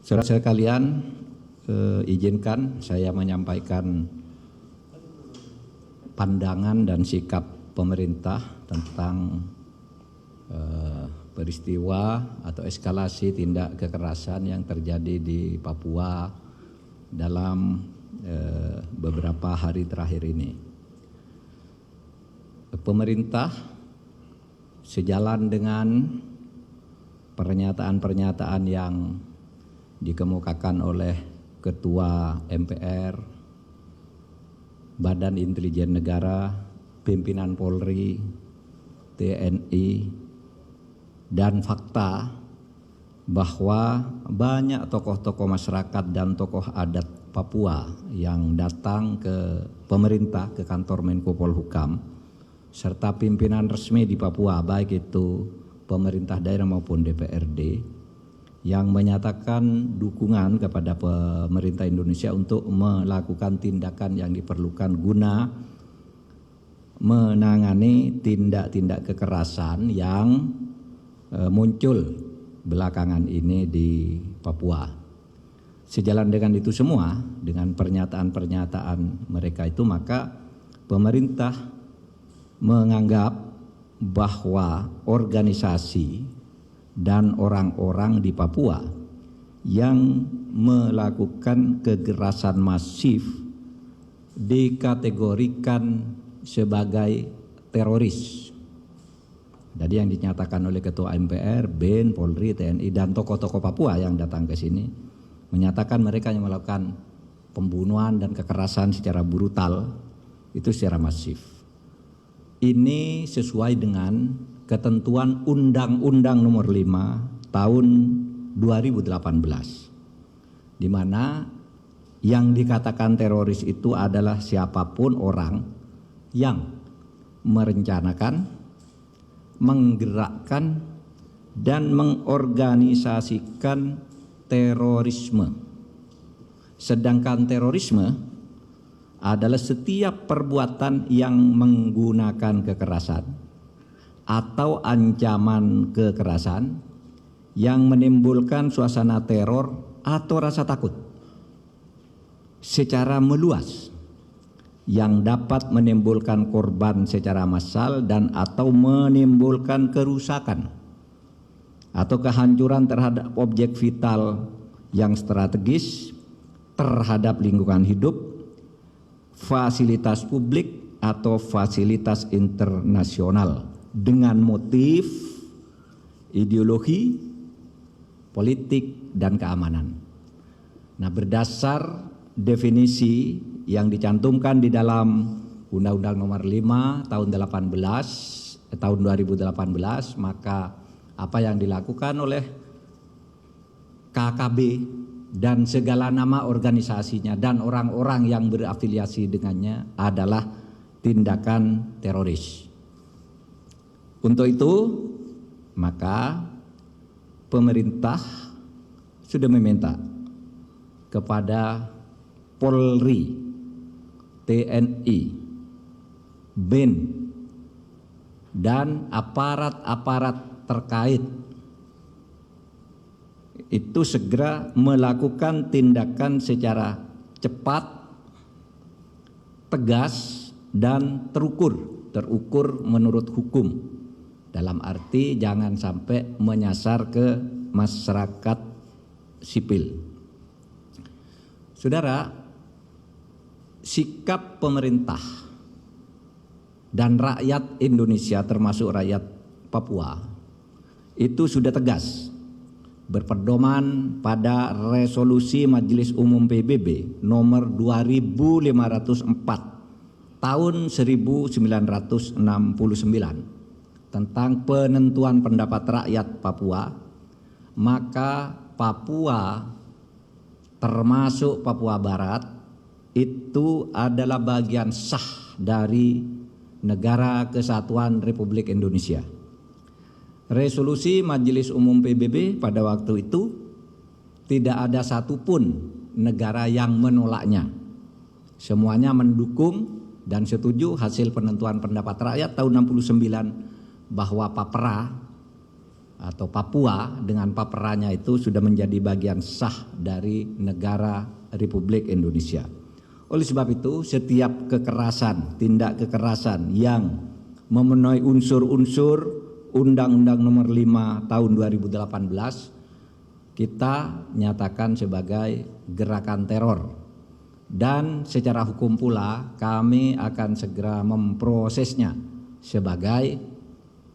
Saudara sekalian, izinkan saya menyampaikan pandangan dan sikap pemerintah tentang peristiwa atau eskalasi tindak kekerasan yang terjadi di Papua dalam beberapa hari terakhir ini. Pemerintah sejalan dengan pernyataan-pernyataan yang dikemukakan oleh Ketua MPR, Badan Intelijen Negara, pimpinan Polri, TNI, dan fakta bahwa banyak tokoh-tokoh masyarakat dan tokoh adat Papua yang datang ke pemerintah, ke kantor Menko Polhukam, serta pimpinan resmi di Papua, baik itu pemerintah daerah maupun DPRD, yang menyatakan dukungan kepada pemerintah Indonesia untuk melakukan tindakan yang diperlukan guna menangani tindak-tindak kekerasan yang muncul belakangan ini di Papua. Sejalan dengan itu semua, dengan pernyataan-pernyataan mereka itu, maka pemerintah menganggap bahwa organisasi dan orang-orang di Papua yang melakukan kekerasan masif dikategorikan sebagai teroris. Jadi yang dinyatakan oleh Ketua MPR, BIN, Polri, TNI, dan tokoh-tokoh Papua yang datang ke sini menyatakan mereka yang melakukan pembunuhan dan kekerasan secara brutal itu secara masif. Ini sesuai dengan ketentuan Undang-Undang Nomor 5 Tahun 2018, di mana yang dikatakan teroris itu adalah siapapun orang yang merencanakan, menggerakkan, dan mengorganisasikan terorisme. Sedangkan terorisme adalah setiap perbuatan yang menggunakan kekerasan atau ancaman kekerasan yang menimbulkan suasana teror atau rasa takut secara meluas yang dapat menimbulkan korban secara massal dan atau menimbulkan kerusakan atau kehancuran terhadap objek vital yang strategis, terhadap lingkungan hidup, fasilitas publik atau fasilitas internasional dengan motif ideologi, politik, dan keamanan. Nah, berdasar definisi yang dicantumkan di dalam Undang-Undang Nomor 5 tahun 2018, maka apa yang dilakukan oleh KKB dan segala nama organisasinya dan orang-orang yang berafiliasi dengannya adalah tindakan teroris. Untuk itu, maka pemerintah sudah meminta kepada Polri, TNI, BIN, dan aparat-aparat terkait itu segera melakukan tindakan secara cepat, tegas, dan terukur menurut hukum. Dalam arti jangan sampai menyasar ke masyarakat sipil. Saudara, sikap pemerintah dan rakyat Indonesia termasuk rakyat Papua itu sudah tegas, berpedoman pada resolusi Majelis Umum PBB nomor 2504 tahun 1969 tentang penentuan pendapat rakyat Papua, maka Papua termasuk Papua Barat itu adalah bagian sah dari Negara Kesatuan Republik Indonesia. Resolusi Majelis Umum PBB pada waktu itu tidak ada satupun negara yang menolaknya. Semuanya mendukung dan setuju hasil penentuan pendapat rakyat tahun 69 bahwa Papua atau Papua dengan paperannya itu sudah menjadi bagian sah dari negara Republik Indonesia. Oleh sebab itu, setiap kekerasan, tindak kekerasan yang memenuhi unsur-unsur Undang-Undang Nomor 5 Tahun 2018 kita nyatakan sebagai gerakan teror. Dan secara hukum pula kami akan segera memprosesnya sebagai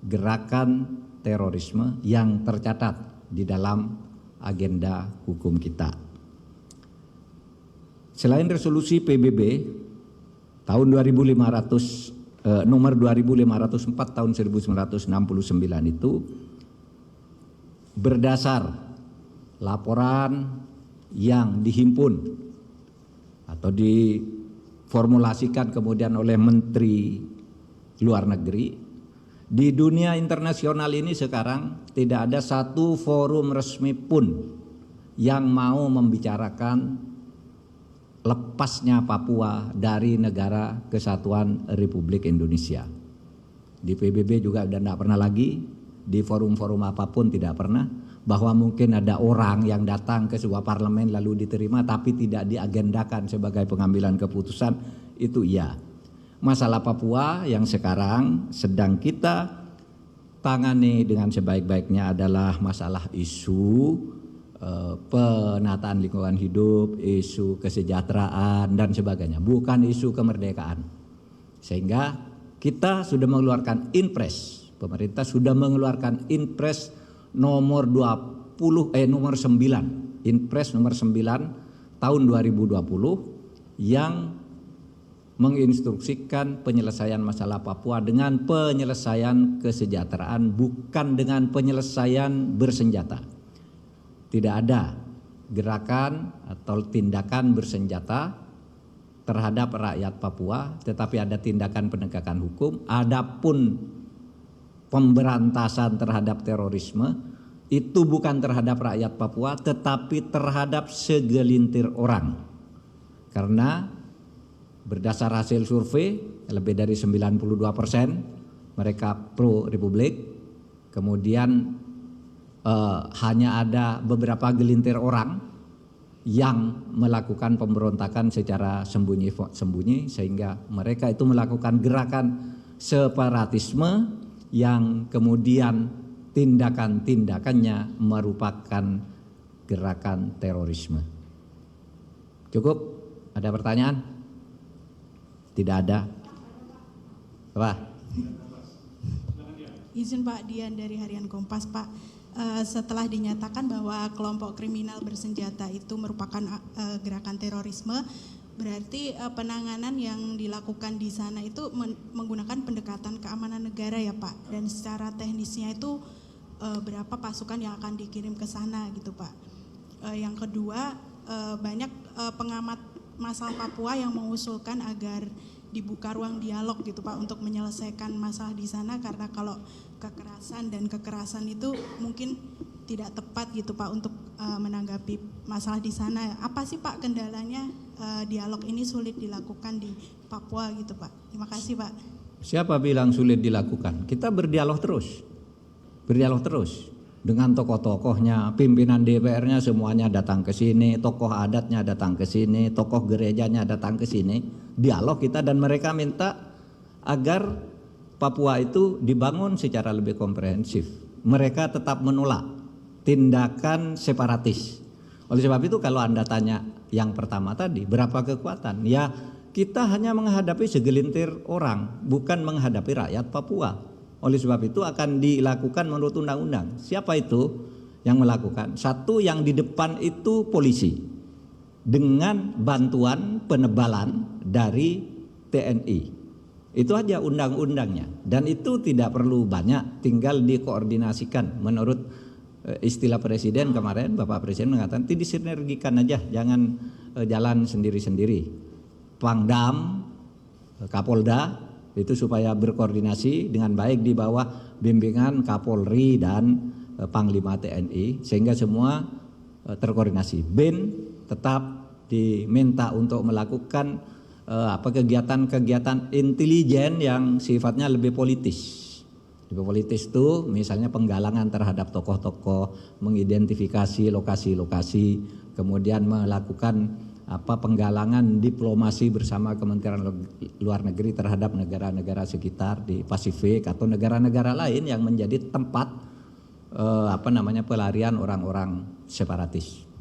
gerakan terorisme yang tercatat di dalam agenda hukum kita. Selain resolusi PBB tahun 2500 nomor 2504 tahun 1969 itu berdasar laporan yang dihimpun atau diformulasikan kemudian oleh Menteri Luar Negeri. Di dunia internasional ini sekarang tidak ada satu forum resmi pun yang mau membicarakan lepasnya Papua dari negara kesatuan Republik Indonesia. Di PBB juga sudah tidak pernah lagi, di forum-forum apapun tidak pernah, bahwa mungkin ada orang yang datang ke sebuah parlemen lalu diterima tapi tidak diagendakan sebagai pengambilan keputusan, itu iya. Masalah Papua yang sekarang sedang kita tangani dengan sebaik-baiknya adalah masalah isu penataan lingkungan hidup, isu kesejahteraan dan sebagainya, bukan isu kemerdekaan. Sehingga kita sudah mengeluarkan Inpres, pemerintah sudah mengeluarkan Inpres nomor 9, Inpres nomor 9 tahun 2020 yang menginstruksikan penyelesaian masalah Papua dengan penyelesaian kesejahteraan, bukan dengan penyelesaian bersenjata. Tidak ada gerakan atau tindakan bersenjata terhadap rakyat Papua, tetapi ada tindakan penegakan hukum. Adapun pemberantasan terhadap terorisme itu bukan terhadap rakyat Papua, tetapi terhadap segelintir orang. Karena berdasar hasil survei lebih dari 92% mereka pro Republik, kemudian hanya ada beberapa gelintir orang yang melakukan pemberontakan secara sembunyi-sembunyi, sehingga mereka itu melakukan gerakan separatisme yang kemudian tindakan-tindakannya merupakan gerakan terorisme. Cukup? Ada pertanyaan? Tidak ada. Apa? Izin Pak, Dian dari Harian Kompas, Pak. Setelah dinyatakan bahwa kelompok kriminal bersenjata itu merupakan gerakan terorisme, berarti penanganan yang dilakukan di sana itu menggunakan pendekatan keamanan negara ya Pak. Dan secara teknisnya itu berapa pasukan yang akan dikirim ke sana gitu Pak. Yang kedua, banyak pengamat masalah Papua yang mengusulkan agar dibuka ruang dialog gitu Pak untuk menyelesaikan masalah di sana, karena kalau kekerasan itu mungkin tidak tepat gitu Pak untuk menanggapi masalah di sana. Apa sih Pak kendalanya dialog ini sulit dilakukan di Papua gitu Pak? Terima kasih Pak. Siapa bilang sulit dilakukan? Kita berdialog terus dengan tokoh-tokohnya, pimpinan DPR-nya semuanya datang ke sini, tokoh adatnya datang ke sini, tokoh gerejanya datang ke sini, dialog kita, dan mereka minta agar Papua itu dibangun secara lebih komprehensif. Mereka tetap menolak tindakan separatis. Oleh sebab itu kalau Anda tanya yang pertama tadi, berapa kekuatan? Ya, kita hanya menghadapi segelintir orang, bukan menghadapi rakyat Papua. Oleh sebab itu akan dilakukan menurut undang-undang. Siapa itu yang melakukan? Satu, yang di depan itu polisi dengan bantuan penebalan dari TNI. Itu aja undang-undangnya, dan itu tidak perlu banyak, tinggal dikoordinasikan. Menurut istilah Presiden kemarin, Bapak Presiden mengatakan disinergikan aja, jangan jalan sendiri-sendiri. Pangdam, Kapolda itu supaya berkoordinasi dengan baik di bawah bimbingan Kapolri dan Panglima TNI, sehingga semua terkoordinasi. BIN tetap diminta untuk melakukan kegiatan-kegiatan intelijen yang sifatnya lebih Politis itu misalnya penggalangan terhadap tokoh-tokoh, mengidentifikasi lokasi-lokasi, kemudian melakukan penggalangan diplomasi bersama Kementerian Luar Negeri terhadap negara-negara sekitar di Pasifik atau negara-negara lain yang menjadi tempat pelarian orang-orang separatis.